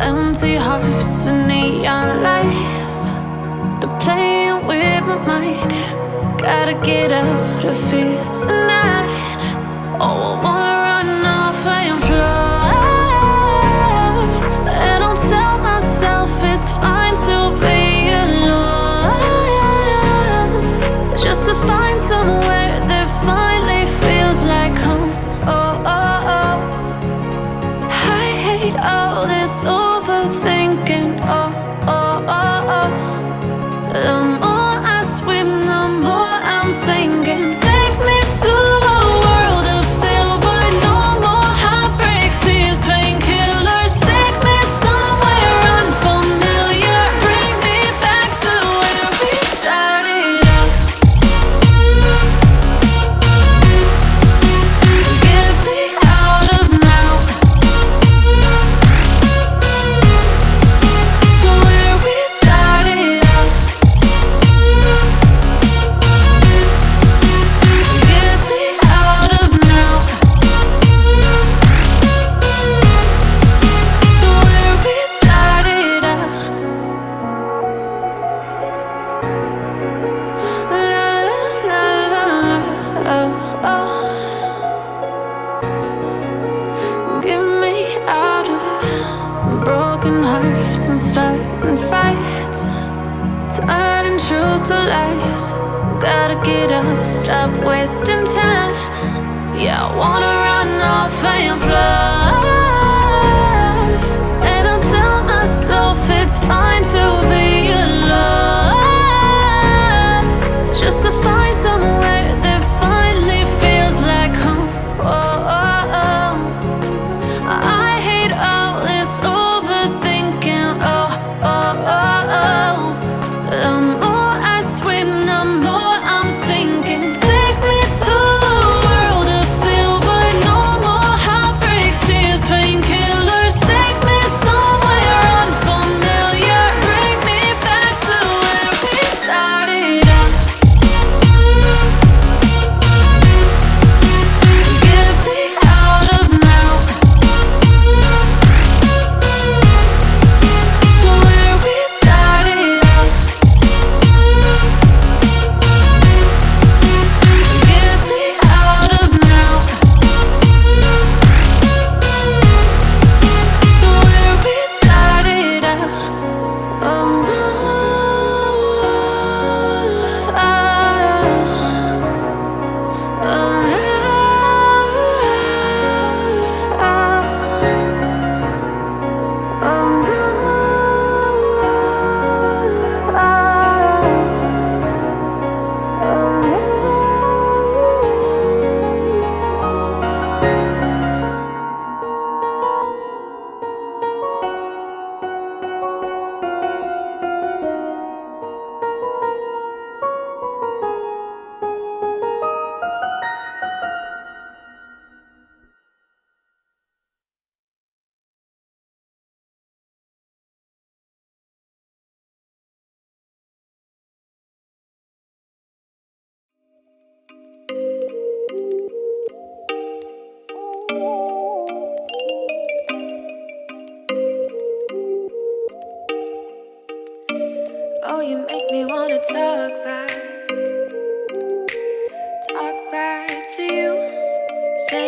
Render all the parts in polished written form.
Empty hearts and neon lights, they're playing with my mind. Gotta get out of here tonight. Oh, I wanna run off and fly, and I'll tell myself it's fine to be alone, just to find somewhere that finally feels like home. Oh, oh, oh. I hate all this overthinking. Oh, oh, oh, oh. The more I swim, the more I'm sinking. Take me to a world of silver. No more heartbreaks, tears, painkillers. Take me somewhere unfamiliar. Bring me back to where we started out. Get me out of now, to where we started out. Get me out of now, to where we started out. La la la la la, oh, oh. Get me out of broken hearts and starting fights, turning truth to lies. Gotta get up, stop wasting time. Yeah, I wanna run off and fly, and I'll tell myself it's fine to be alone, just to find somewhere that finally feels like home. Oh, oh, oh. I hate all this overthinking. Oh, oh, oh, oh. The more I swim, the more I'm sinking. Take me to a world of silver. No more heartbreaks, tears, painkillers. Take me somewhere unfamiliar. Bring me back to where we started out. Get me out of now, to where we started out. Get me out of now, to where we started out. Oh no, oh Oh, you make me wanna talk back to you. Say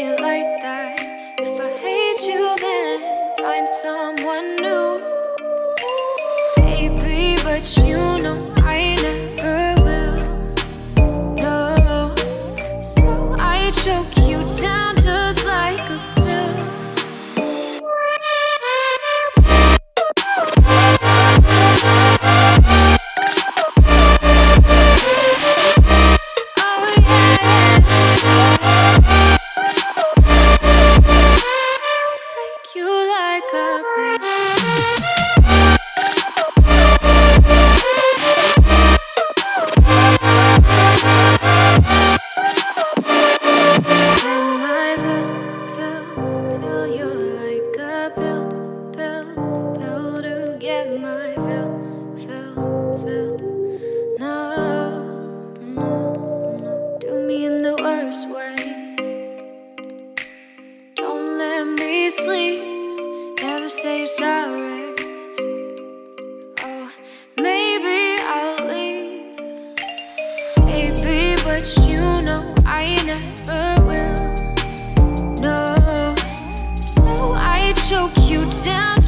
it like that. If I hate you, then find someone new. Baby, but you know I never will. No, so I choke you down just like a pill. You like a pill. say sorry. Oh, maybe I'll leave, baby, but you know I never will. No, so I choke you down